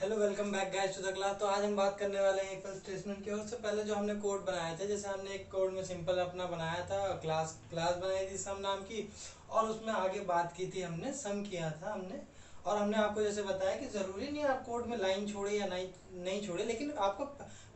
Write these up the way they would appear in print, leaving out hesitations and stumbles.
Hello welcome back guys to the class. तो आज हम बात करने वाले हैं इक्वल स्टेटमेंट की। और उससे पहले जो हमने कोड बनाया था, जैसे हमने एक कोड में सिंपल अपना बनाया था, क्लास क्लास बनाई थी सम नाम की, और उसमें आगे बात की थी हमने, सम किया था हमने। और हमने आपको जैसे बताया कि ज़रूरी नहीं है आप कोड में लाइन छोड़े या नहीं नहीं छोड़े, लेकिन आपको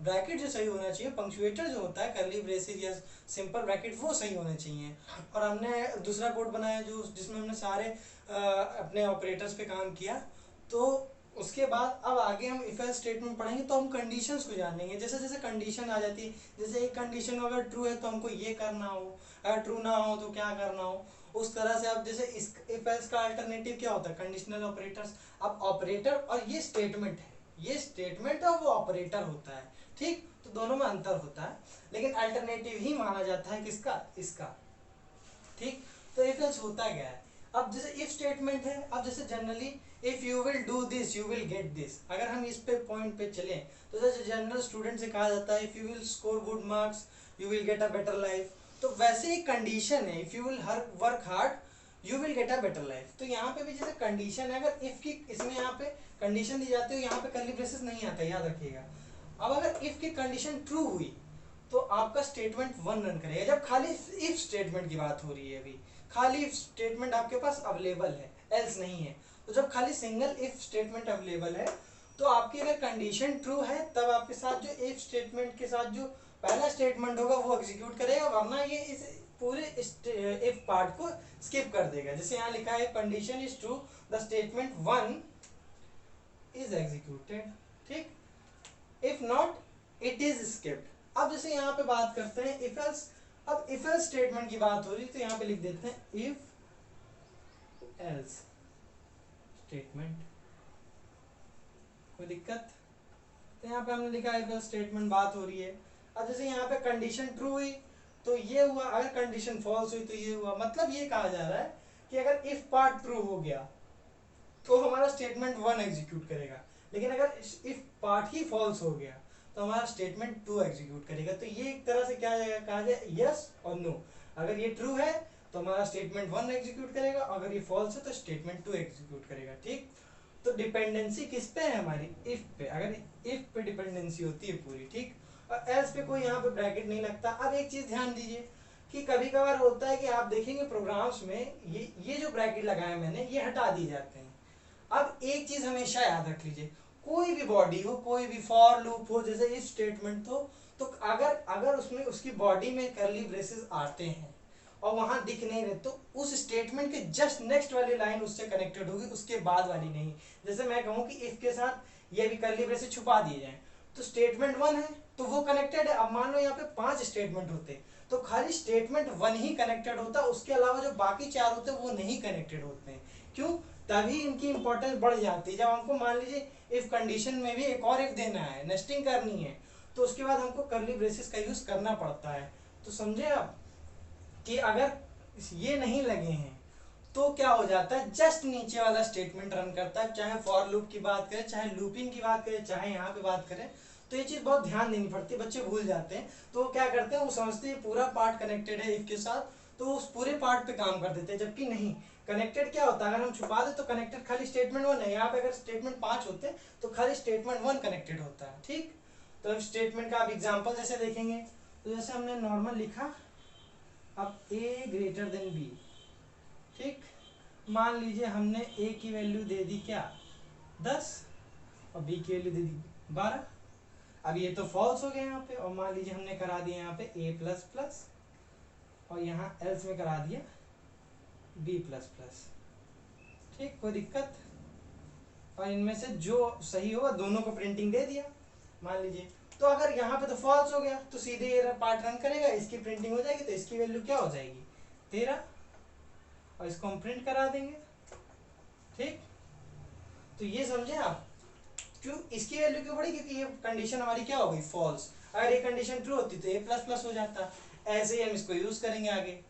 ब्रैकेट जो सही होना चाहिए, पंक्चुएटर जो होता है, कर्ली ब्रेसेस या सिंपल ब्रैकेट, वो सही होने चाहिए। और हमने दूसरा कोड बनाया जो जिसमें हमने सारे अपने ऑपरेटर्स पे काम किया। तो उसके बाद अब आगे हम इफ एल्स स्टेटमेंट पढ़ेंगे, तो हम कंडीशंस को जानेंगे। जैसे जैसे कंडीशन आ जाती है, जैसे एक कंडीशन अगर ट्रू है तो हमको ये करना हो, अगर ट्रू ना हो तो क्या करना हो, उस तरह से। अब जैसे इस इफ एल्स का अल्टरनेटिव क्या होता है, कंडीशनल ऑपरेटर्स। अब ऑपरेटर और ये स्टेटमेंट है, ये स्टेटमेंट और वो ऑपरेटर होता है, ठीक। तो दोनों में अंतर होता है, लेकिन अल्टरनेटिव ही माना जाता है किसका, इसका, ठीक। तो इफ एल्स होता क्या है, अब जैसे इफ स्टेटमेंट है, अब जैसे generally if you will do this you will get this, अगर हम इस पे पॉइंट पे चले तो जैसे जनरल स्टूडेंट से कहा जाता है if you will score good marks you will get a better life. तो वैसे ही कंडीशन है, if you will work hard you will get a better life. तो यहाँ पे भी जैसे कंडीशन है, अगर इफ की इसमें यहाँ पे कंडीशन दी जाती है, यहाँ पे कर्ली ब्रेसेस नहीं आता, याद रखिएगा। अब अगर इफ की कंडीशन ट्रू हुई तो आपका स्टेटमेंट वन रन करेगा। जब खाली इफ स्टेटमेंट की बात हो रही है, अभी खाली इफ स्टेटमेंट आपके पास अवेलेबल है, एल्स नहीं है। तो जब खाली सिंगल इफ स्टेटमेंट अवेलेबल है, तो आपकी अगर कंडीशन ट्रू है तब आपके साथ जो इफ स्टेटमेंट के साथ जो पहला स्टेटमेंट होगा वो एग्जीक्यूट करेगा, वरना ये इस पूरे इफ पार्ट को स्किप कर देगा। जैसे यहाँ लिखा है condition is true the statement one is executed, ठीक। If not it is skipped. अब जैसे यहाँ पे बात करते हैं इफ एल्स। अब इफ एल्स स्टेटमेंट की बात हो रही है तो यहाँ पे लिख देते हैं इफ एल्स स्टेटमेंट, कोई दिक्कत। तो यहाँ पे हमने लिखा इफ एल्स स्टेटमेंट, बात हो रही है। अब जैसे यहाँ पे कंडीशन ट्रू हुई तो ये हुआ, अगर कंडीशन फॉल्स हुई तो ये हुआ। मतलब ये कहा जा रहा है कि अगर इफ पार्ट ट्रू हो गया तो हमारा स्टेटमेंट वन एग्जीक्यूट करेगा, लेकिन अगर इफ पार्ट ही फॉल्स हो गया तो हमारा स्टेटमेंट टू एग्जीक्यूट करेगा। तो ये एक तरह से क्या कहा जाए, यस और नो। अगर ये ट्रू है तो हमारा स्टेटमेंट वन एग्जीक्यूट करेगा, अगर ये फॉल्स है तो स्टेटमेंट टू एग्जीक्यूट करेगा, ठीक। तो डिपेंडेंसी किस पे है हमारी, इफ पे। अगर इफ पे डिपेंडेंसी होती है पूरी, ठीक। और एल्स पे कोई यहाँ पे ब्रैकेट नहीं लगता। अब एक चीज ध्यान दीजिए कि कभी कभार होता है कि आप देखेंगे प्रोग्राम्स में ये जो ब्रैकेट लगाया मैंने, ये हटा दिए जाते हैं। अब एक चीज हमेशा याद रख लीजिए, कोई भी बॉडी हो, कोई भी फॉर लूप हो, जैसे इफ स्टेटमेंट तो अगर अगर उसमें उसकी बॉडी में कर्ली ब्रेसेस आते हैं और वहां दिख नहीं रहे, तो उस स्टेटमेंट के जस्ट नेक्स्ट वाली लाइन उससे कनेक्टेड होगी, उसके बाद वाली नहीं। जैसे मैं कहूँ कि इफ के साथ ये भी कर्ली ब्रेसेस छुपा दिए जाए तो स्टेटमेंट वन है तो वो कनेक्टेड है। अब मान लो यहाँ पे 5 स्टेटमेंट होते तो खाली स्टेटमेंट वन ही कनेक्टेड होता, उसके अलावा जो बाकी 4 होते वो नहीं कनेक्टेड होते हैं। क्यों? तभी इनकी इंपॉर्टेंस बढ़ जाती है। जब हमको मान लीजिए इफ कंडीशन में भी एक और इफ देना है, नेस्टिंग करनी है, तो उसके बाद हमको कर्ली ब्रेसेस का यूज करना पड़ता है। तो समझे आप कि अगर ये नहीं लगे हैं तो क्या हो जाता है, जस्ट नीचे वाला स्टेटमेंट रन करता है। चाहे फॉर लूप की बात करें, चाहे लूपिंग की बात करें, चाहे यहाँ पे बात करें, तो ये चीज बहुत ध्यान देनी पड़ती है, बच्चे भूल जाते हैं। तो वो क्या करते हैं, वो समझते हैं पूरा पार्ट कनेक्टेड है इफ के साथ, तो उस पूरे पार्ट पे काम कर देते हैं, जबकि नहीं। कनेक्टेड क्या होता है, अगर हम छुपा दे तो कनेक्टेड खाली स्टेटमेंट वन है। यहाँ पे अगर स्टेटमेंट 5 होते तो खाली स्टेटमेंट वन कनेक्टेड होता है, ठीक। तो स्टेटमेंट का आप एग्जाम्पल जैसे देखेंगे, तो जैसे हमने नॉर्मल लिखा, अब ए ग्रेटर देन बी, ठीक। मान लीजिए हमने ए की वैल्यू दे दी क्या, 10, और बी की वैल्यू दे दी 12। अब ये तो फॉल्स हो गया यहाँ पे, और मान लीजिए हमने करा दिया यहाँ पे ए प्लस प्लस, और यहाँ एल्स में करा दिया बी प्लस प्लस, ठीक। कोई दिक्कत? और इनमें से जो सही होगा दोनों को प्रिंटिंग दे दिया, मान लीजिए। तो अगर यहाँ पे तो फॉल्स हो गया तो सीधे ये पार्ट रन करेगा, इसकी प्रिंटिंग हो जाएगी, तो इसकी वैल्यू क्या हो जाएगी, 13, और इसको हम प्रिंट करा देंगे, ठीक। तो ये समझे आप, क्यों इसकी वैल्यू क्यों बढ़ी, क्योंकि ये कंडीशन हमारी क्या हो गई, फॉल्स। अगर ये कंडीशन ट्रू होती तो ए प्लस प्लस हो जाता। ऐसे ही हम इसको यूज करेंगे आगे।